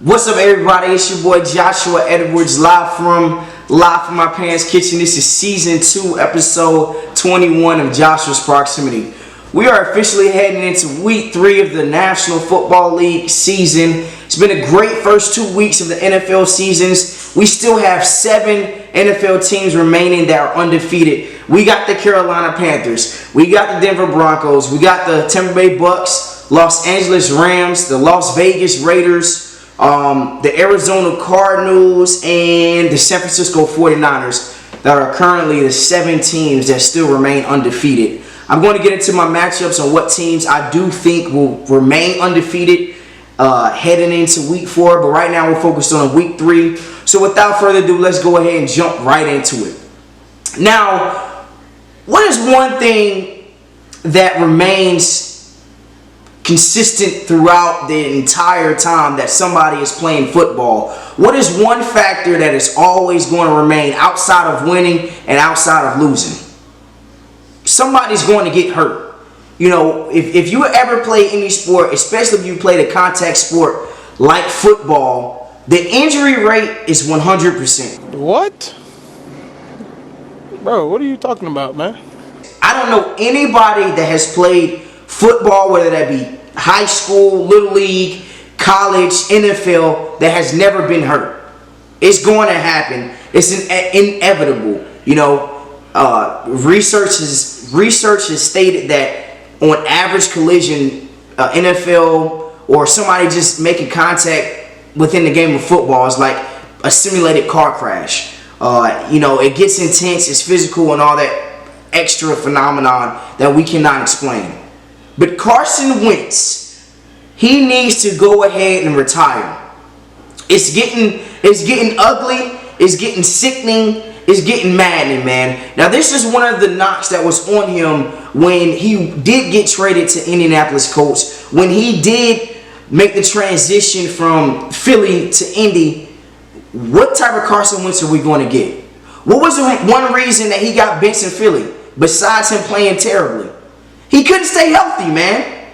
What's up, everybody? It's your boy Joshua Edwards, live from my parents' kitchen. This is season 2, episode 21 of Joshua's Proximity. We are officially heading into week 3 of the National Football League season. It's been a great first 2 weeks of the NFL seasons. We still have 7 NFL teams remaining that are undefeated. We got the Carolina Panthers. We got the Denver Broncos. We got the Tampa Bay Bucks, Los Angeles Rams, the Las Vegas Raiders, the Arizona Cardinals, and the San Francisco 49ers that are currently the 7 teams that still remain undefeated. I'm going to get into my matchups on what teams I do think will remain undefeated heading into week 4, but right now we're focused on week 3. So without further ado, let's go ahead and jump right into it. Now, what is one thing that remains consistent throughout the entire time that somebody is playing football? What is one factor that is always going to remain outside of winning and outside of losing? Somebody's going to get hurt. You know, if you ever play any sport, especially if you play the contact sport like football, the injury rate is 100%. What? Bro, what are you talking about, man? I don't know anybody that has played football, whether that be high school, little league, college, NFL, that has never been hurt. It's going to happen. It's inevitable. You know, research has stated that on average collision, NFL or somebody just making contact within the game of football is like a simulated car crash. You know, it gets intense, it's physical, and all that extra phenomenon that we cannot explain. But Carson Wentz, he needs to go ahead and retire. It's getting ugly. It's getting sickening. It's getting maddening, man. Now, this is one of the knocks that was on him when he did get traded to Indianapolis Colts. When he did make the transition from Philly to Indy, what type of Carson Wentz are we going to get? What was the one reason that he got benched in Philly besides him playing terribly? He couldn't stay healthy, man.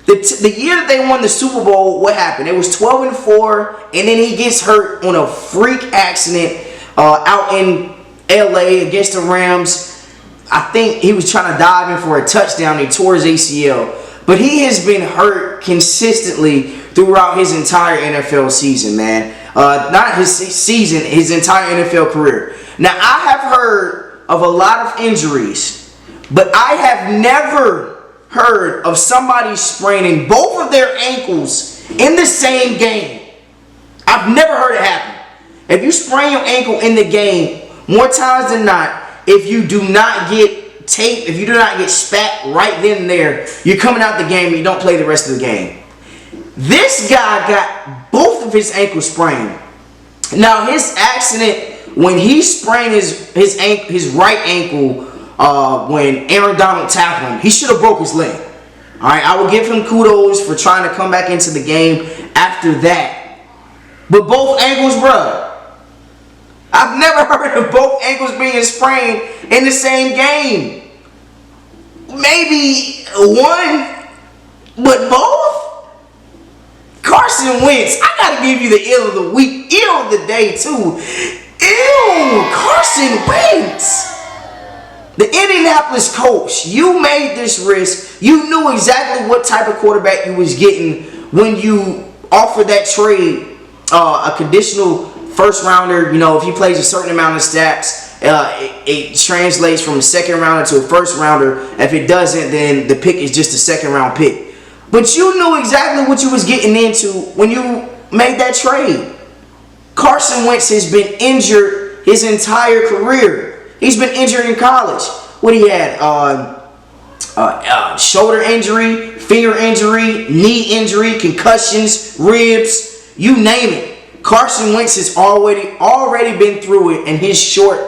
The year that they won the Super Bowl, what happened? It was 12-4, and then he gets hurt on a freak accident out in LA against the Rams. I think he was trying to dive in for a touchdown. He tore his ACL. But he has been hurt consistently throughout his entire NFL season, man. Not his season, his entire NFL career. Now, I have heard of a lot of injuries, but I have never heard of somebody spraining both of their ankles in the same game. I've never heard it happen. If you sprain your ankle in the game, more times than not, if you do not get taped, if you do not get spat right then and there, you're coming out the game and you don't play the rest of the game. This guy got both of his ankles sprained. Now, his accident, when he sprained his right ankle, when Aaron Donald tackled him, he should have broke his leg. All right, I will give him kudos for trying to come back into the game after that. But both ankles, bruh, I've never heard of both ankles being sprained in the same game. Maybe one, but both? Carson Wentz, I gotta give you the ill of the week, ill of the day too. Ew, Carson Wentz. The Indianapolis Colts, you made this risk. You knew exactly what type of quarterback you was getting when you offered that trade, a conditional first rounder. You know, if he plays a certain amount of snaps, it translates from a second rounder to a first rounder. If it doesn't, then the pick is just a second round pick. But you knew exactly what you was getting into when you made that trade. Carson Wentz has been injured his entire career. He's been injured in college. What he had? Shoulder injury, finger injury, knee injury, concussions, ribs, you name it. Carson Wentz has already been through it in his short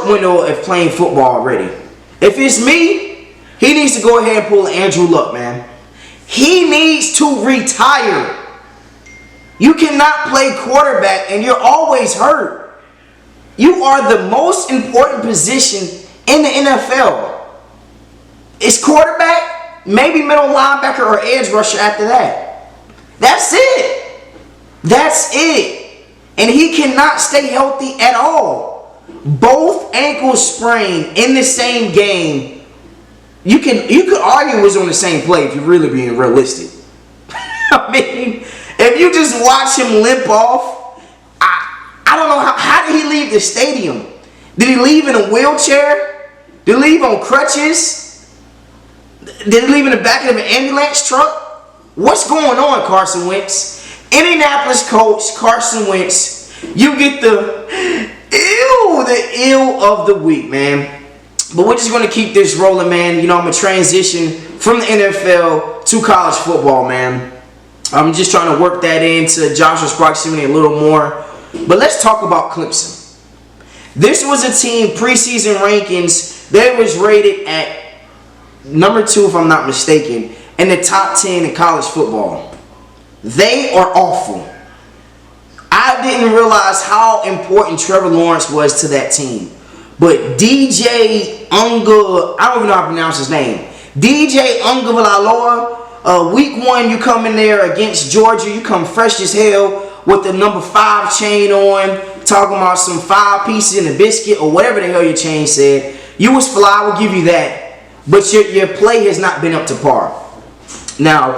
window of playing football already. If it's me, he needs to go ahead and pull an Andrew Luck, man. He needs to retire. You cannot play quarterback and you're always hurt. You are the most important position in the NFL. It's quarterback, maybe middle linebacker or edge rusher after that. That's it. That's it. And he cannot stay healthy at all. Both ankles sprained in the same game. You could argue it was on the same play if you're really being realistic. I mean, if you just watch him limp off, I don't know how did he leave the stadium? Did he leave in a wheelchair? Did he leave on crutches? Did he leave in the back of an ambulance truck? What's going on, Carson Wentz? Indianapolis coach Carson Wentz, you get the ill of the week, man. But we're just going to keep this rolling, man. You know, I'm going to transition from the NFL to college football, man. I'm just trying to work that into Joshua's proximity a little more. But let's talk about Clemson. This was a team, preseason rankings, they was rated at number 2, if I'm not mistaken, in the top 10 in college football. They are awful. I didn't realize how important Trevor Lawrence was to that team. But DJ Ungar, I don't even know how to pronounce his name. DJ Ungar, week 1 you come in there against Georgia, you come fresh as hell with the number 5 chain on, talking about some 5 pieces in a biscuit or whatever the hell your chain said. You was fly, I will give you that. But your play has not been up to par. Now,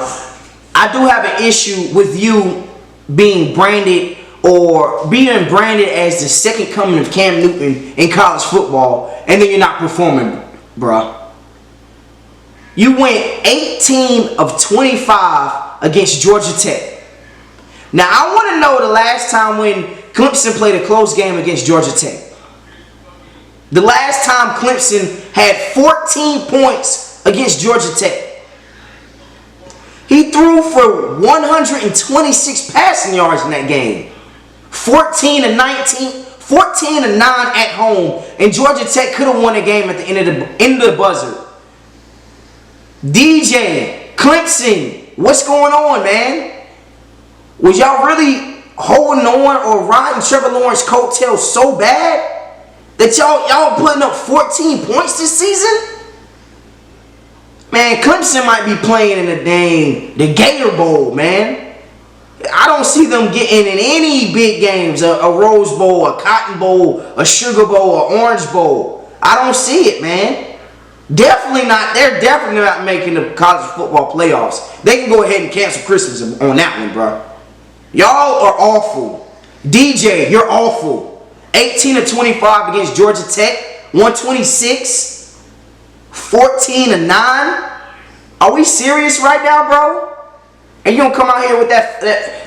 I do have an issue with you being branded as the second coming of Cam Newton in college football, and then you're not performing, bruh. You went 18 of 25 against Georgia Tech. Now, I want to know the last time when Clemson played a close game against Georgia Tech. The last time Clemson had 14 points against Georgia Tech. He threw for 126 passing yards in that game. 14 to 19, 14 to 9 at home, and Georgia Tech could have won the game at the end of the buzzer. DJ, Clemson, what's going on, man? Was y'all really holding on or riding Trevor Lawrence's coattails so bad that y'all putting up 14 points this season? Man, Clemson might be playing in the Gator Bowl, man. I don't see them getting in any big games, a Rose Bowl, a Cotton Bowl, a Sugar Bowl, an Orange Bowl. I don't see it, man. Definitely not. They're definitely not making the college football playoffs. They can go ahead and cancel Christmas on that one, bro. Y'all are awful. DJ, you're awful. 18 to 25 against Georgia Tech, 126. 14 to 9. Are we serious right now, bro? And you don't come out here with that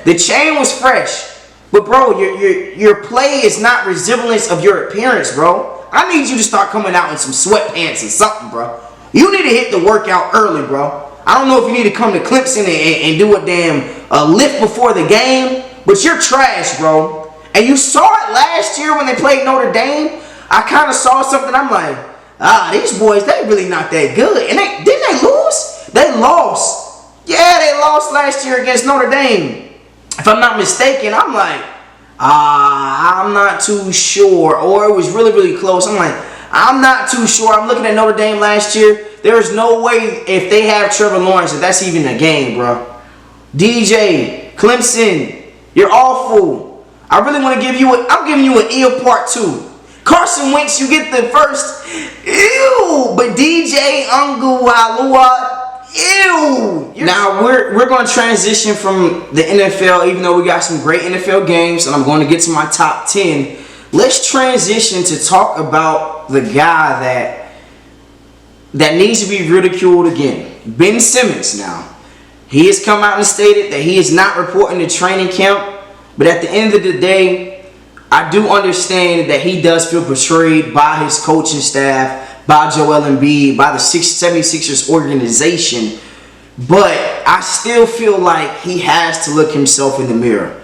the chain was fresh. But bro, your play is not resemblance of your appearance, bro. I need you to start coming out in some sweatpants or something, bro. You need to hit the workout early, bro. I don't know if you need to come to Clemson and do a damn lift before the game, but you're trash, bro. And you saw it last year when they played Notre Dame. I kind of saw something. I'm like, these boys, they really not that good. And didn't they lose? They lost. Yeah, they lost last year against Notre Dame. If I'm not mistaken, I'm like, I'm not too sure. Or it was really, really close. I'm like, I'm not too sure. I'm looking at Notre Dame last year. There is no way if they have Trevor Lawrence that that's even a game, bro. DJ, Clemson, you're awful. I really want to give you I'm giving you an ill part 2. Carson Wentz, you get the first. Ew. But DJ Ungar, ew. Now we're going to transition from the NFL, even though we got some great NFL games, and I'm going to get to my top 10. Let's transition to talk about the guy that needs to be ridiculed again. Ben Simmons. Now, he has come out and stated that he is not reporting to training camp, but at the end of the day, I do understand that he does feel betrayed by his coaching staff, by Joel Embiid, by the 76ers organization. But I still feel like he has to look himself in the mirror.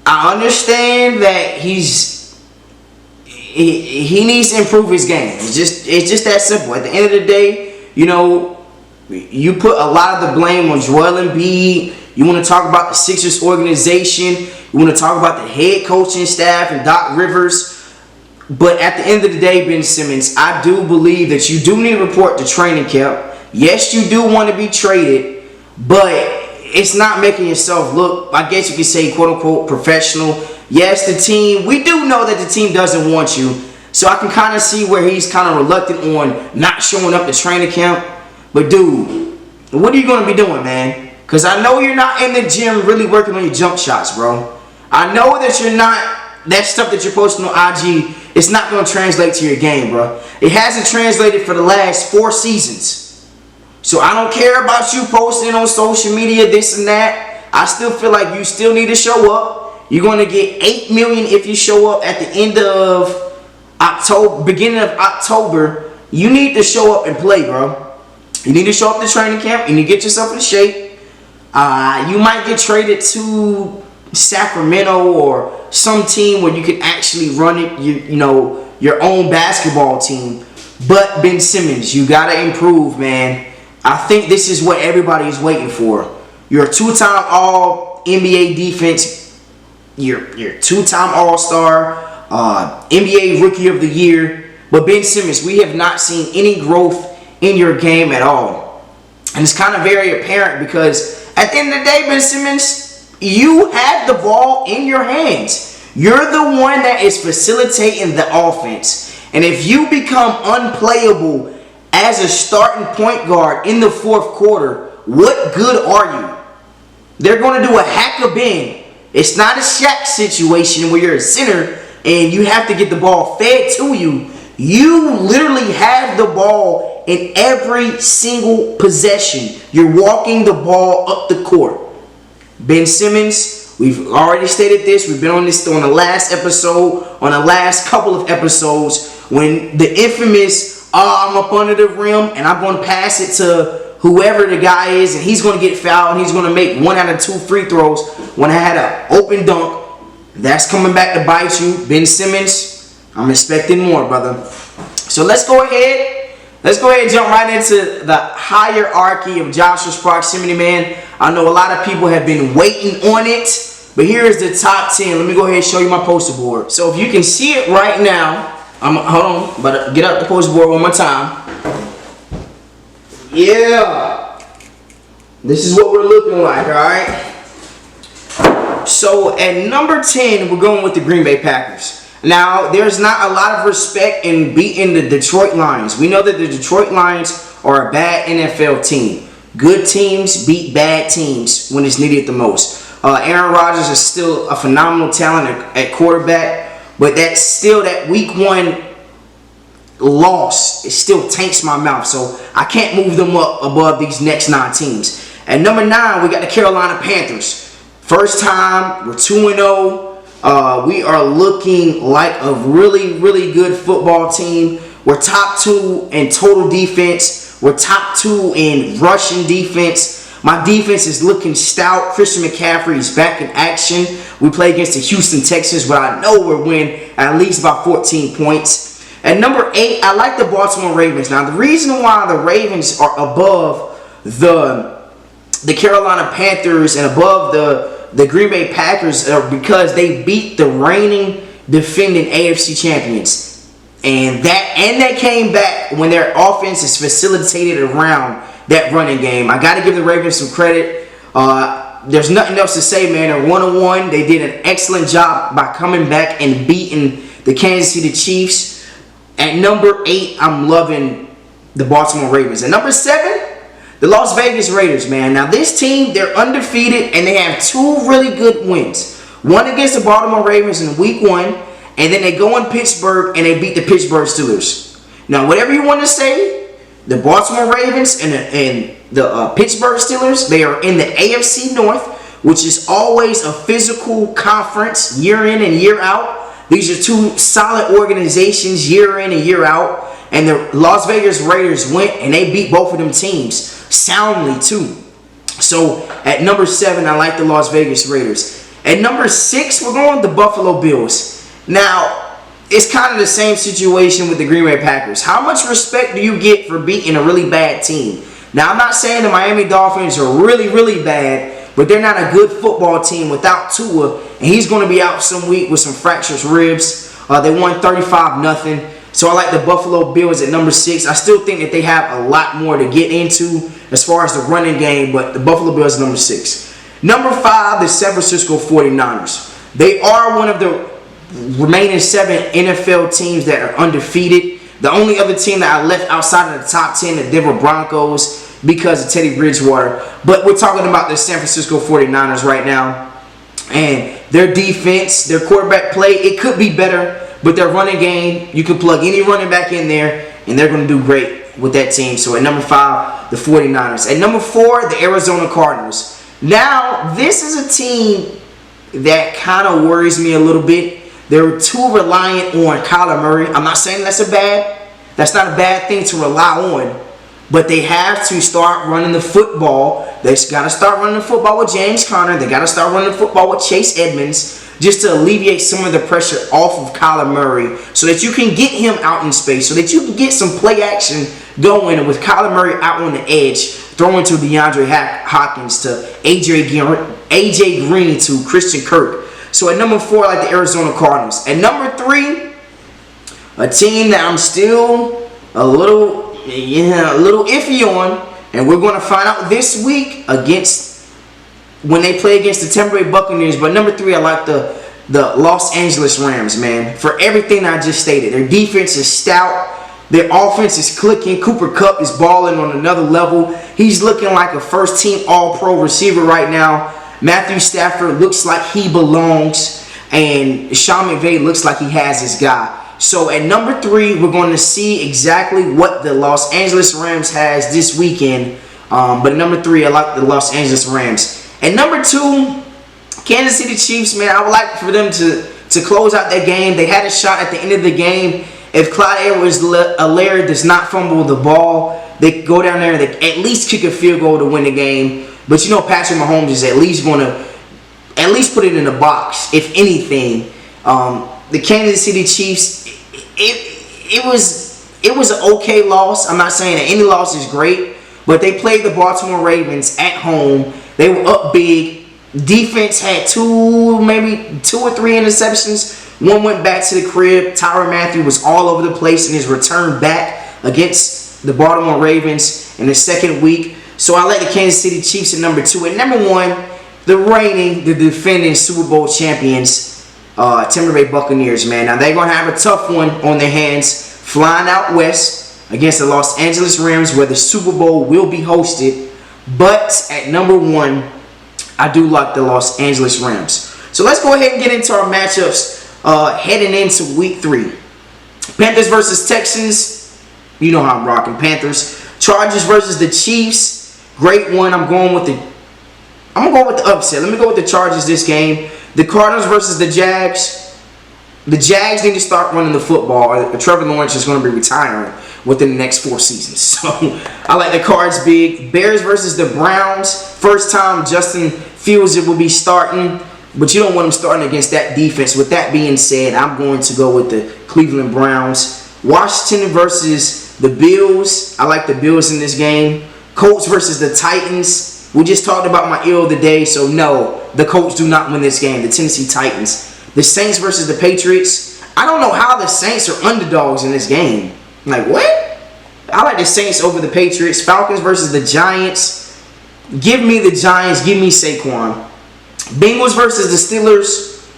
I understand that he needs to improve his game. It's just that simple. At the end of the day, you know, you put a lot of the blame on Joel Embiid. You want to talk about the Sixers organization. You want to talk about the head coaching staff and Doc Rivers. But at the end of the day, Ben Simmons, I do believe that you do need to report to training camp. Yes, you do want to be traded, but it's not making yourself look, I guess you could say, quote unquote, professional. Yes, the team, we do know that the team doesn't want you. So I can kind of see where he's kind of reluctant on not showing up to training camp. But dude, what are you going to be doing, man? Because I know you're not in the gym really working on your jump shots, bro. I know that you're not, that stuff that you're posting on IG, it's not going to translate to your game, bro. It hasn't translated for the last 4 seasons. So I don't care about you posting on social media, this and that. I still feel like you still need to show up. You're going to get $8 million if you show up at the end of October, beginning of October. You need to show up and play, bro. You need to show up to training camp. You need to get yourself in shape. You might get traded to Sacramento or some team where you can actually run it, you know, your own basketball team. But Ben Simmons, you gotta improve, man. I think this is what everybody is waiting for. You're a 2-time All NBA defense. You're 2-time All-Star, NBA Rookie of the Year. But Ben Simmons, we have not seen any growth in your game at all, and it's kind of very apparent because at the end of the day, Ben Simmons, you have the ball in your hands. You're the one that is facilitating the offense. And if you become unplayable as a starting point guard in the 4th quarter, what good are you? They're going to do a hack a bend. It's not a Shaq situation where you're a center and you have to get the ball fed to you. You literally have the ball in every single possession. You're walking the ball up the court. Ben Simmons, we've already stated this. We've been on this on the last episode, on the last couple of episodes, when the infamous, I'm up under the rim and I'm going to pass it to whoever the guy is and he's going to get fouled and he's going to make 1 out of 2 free throws when I had an open dunk. That's coming back to bite you. Ben Simmons, I'm expecting more, brother. So let's go ahead and jump right into the hierarchy of Joshua's proximity, man. I know a lot of people have been waiting on it, but here is the top 10. Let me go ahead and show you my poster board. So if you can see it right now, hold on, but get up the poster board one more time. Yeah, this is what we're looking like, all right? So at number 10, we're going with the Green Bay Packers. Now, there's not a lot of respect in beating the Detroit Lions. We know that the Detroit Lions are a bad NFL team. Good teams beat bad teams when it's needed the most. Aaron Rodgers is still a phenomenal talent at quarterback, but that's still that week 1 loss. It still tanks my mouth, so I can't move them up above these next 9 teams. At number 9, we got the Carolina Panthers. First time, we're 2-0. We are looking like a really, really good football team. We're top 2 in total defense. We're top 2 in rushing defense. My defense is looking stout. Christian McCaffrey is back in action. We play against the Houston Texans, but I know we'll win at least about 14 points. At number 8, I like the Baltimore Ravens. Now, the reason why the Ravens are above the Carolina Panthers and above the Green Bay Packers are because they beat the reigning defending AFC champions. And they came back when their offense is facilitated around that running game. I got to give the Ravens some credit. There's nothing else to say, man. They're 1-1. They did an excellent job by coming back and beating the Kansas City Chiefs. At number 8, I'm loving the Baltimore Ravens. At number 7, the Las Vegas Raiders, man. Now, this team, they're undefeated, and they have 2 really good wins. One against the Baltimore Ravens in week 1, and then they go in Pittsburgh, and they beat the Pittsburgh Steelers. Now, whatever you want to say, the Baltimore Ravens and the Pittsburgh Steelers, they are in the AFC North, which is always a physical conference year in and year out. These are 2 solid organizations year in and year out. And the Las Vegas Raiders went and they beat both of them teams soundly too. So at number 7, I like the Las Vegas Raiders. At number 6, we're going with the Buffalo Bills. Now, it's kind of the same situation with the Green Bay Packers. How much respect do you get for beating a really bad team? Now, I'm not saying the Miami Dolphins are really, really bad, but they're not a good football team without Tua, and he's going to be out some week with some fractured ribs. They won 35-0. So I like the Buffalo Bills at number 6. I still think that they have a lot more to get into. as far as the running game, but the Buffalo Bills are number 6. Number 5, the San Francisco 49ers. They are one of the remaining 7 NFL teams that are undefeated. The only other team that I left outside of the top 10, the Denver Broncos, because of Teddy Bridgewater. But we're talking about the San Francisco 49ers right now. And their defense, their quarterback play, it could be better. But their running game, you can plug any running back in there, and they're going to do great with that team. So at number 5, the 49ers. At number 4, the Arizona Cardinals. Now, this is a team that kind of worries me a little bit. They're too reliant on Kyler Murray. I'm not saying that's not a bad thing to rely on, but they have to start running the football. They got to start running the football with James Conner. They got to start running the football with Chase Edmonds, just to alleviate some of the pressure off of Kyler Murray, so that you can get him out in space, so that you can get some play action going with Kyler Murray out on the edge, throwing to DeAndre Hopkins, to AJ Green, to Christian Kirk. So at number 4, I like the Arizona Cardinals. At number 3, a team that I'm still a little iffy on, and we're going to find out this week when they play against the Tampa Bay Buccaneers. But number 3, I like the Los Angeles Rams, man. For everything I just stated. Their defense is stout. Their offense is clicking. Cooper Kupp is balling on another level. He's looking like a first-team All-Pro receiver right now. Matthew Stafford looks like he belongs. And Sean McVay looks like he has his guy. So at number 3, we're going to see exactly what the Los Angeles Rams has this weekend. But at number 3, I like the Los Angeles Rams. At number 2, Kansas City Chiefs, man. I would like for them to close out that game. They had a shot at the end of the game. If Clyde Edwards-Helaire does not fumble the ball, they go down there and they at least kick a field goal to win the game. But you know Patrick Mahomes is at least going to put it in the box, if anything. The Kansas City Chiefs, it was an okay loss. I'm not saying that any loss is great, but they played the Baltimore Ravens at home. They were up big. Defense had 2 or 3 interceptions. One went back to the crib. Tyrann Mathieu was all over the place in his return back against the Baltimore Ravens in the second week. So I like the Kansas City Chiefs at number 2. At number 1, the defending Super Bowl champions, Tampa Bay Buccaneers, man. Now they're going to have a tough one on their hands, flying out west against the Los Angeles Rams, where the Super Bowl will be hosted. But at number 1, I do like the Los Angeles Rams. So let's go ahead and get into our matchups heading into week 3. Panthers versus Texans. You know how I'm rocking. Panthers. Chargers versus the Chiefs. Great one. I'm going with the upset. Let me go with the Chargers this game. The Cardinals versus the Jags. The Jags need to start running the football, or Trevor Lawrence is going to be retiring within the next 4 seasons. So I like the Cards big. Bears versus the Browns. First time Justin Fields will be starting, but you don't want him starting against that defense. With that being said, I'm going to go with the Cleveland Browns. Washington versus the Bills. I like the Bills in this game. Colts versus the Titans. We just talked about my ill of the day, so no, the Colts do not win this game. The Tennessee Titans. The Saints versus the Patriots. I don't know how the Saints are underdogs in this game. Like, what? I like the Saints over the Patriots. Falcons versus the Giants. Give me the Giants. Give me Saquon. Bengals versus the Steelers.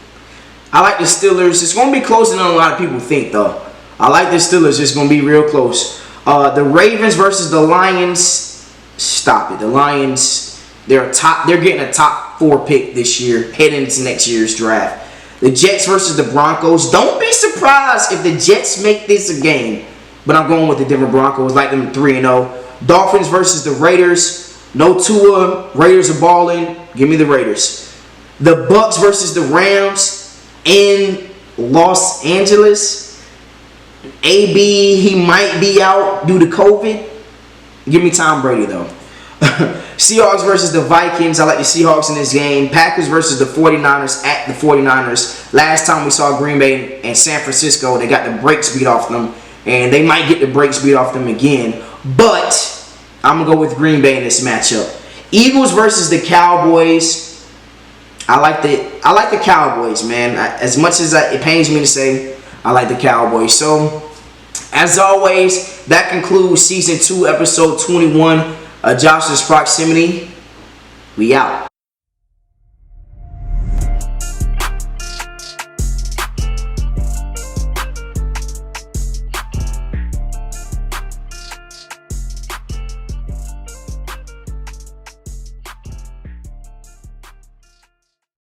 I like the Steelers. It's going to be closer than a lot of people think, though. I like the Steelers. It's going to be real close. The Ravens versus the Lions. Stop it. The Lions, they're getting a top 4 pick this year, heading into next year's draft. The Jets versus the Broncos. Don't be surprised if the Jets make this a game. But I'm going with the Denver Broncos, like them 3-0. Dolphins versus the Raiders. No Tua. Raiders are balling. Give me the Raiders. The Bucks versus the Rams in Los Angeles. AB, he might be out due to COVID. Give me Tom Brady, though. Seahawks versus the Vikings. I like the Seahawks in this game. Packers versus the 49ers at the 49ers. Last time we saw Green Bay and San Francisco, they got the brakes beat off them. And they might get the brakes beat off them again. But I'm going to go with Green Bay in this matchup. Eagles versus the Cowboys. I like the Cowboys, man. As much as it pains me to say, I like the Cowboys. So, as always, that concludes Season 2, Episode 21 Josh's Proximity. We out.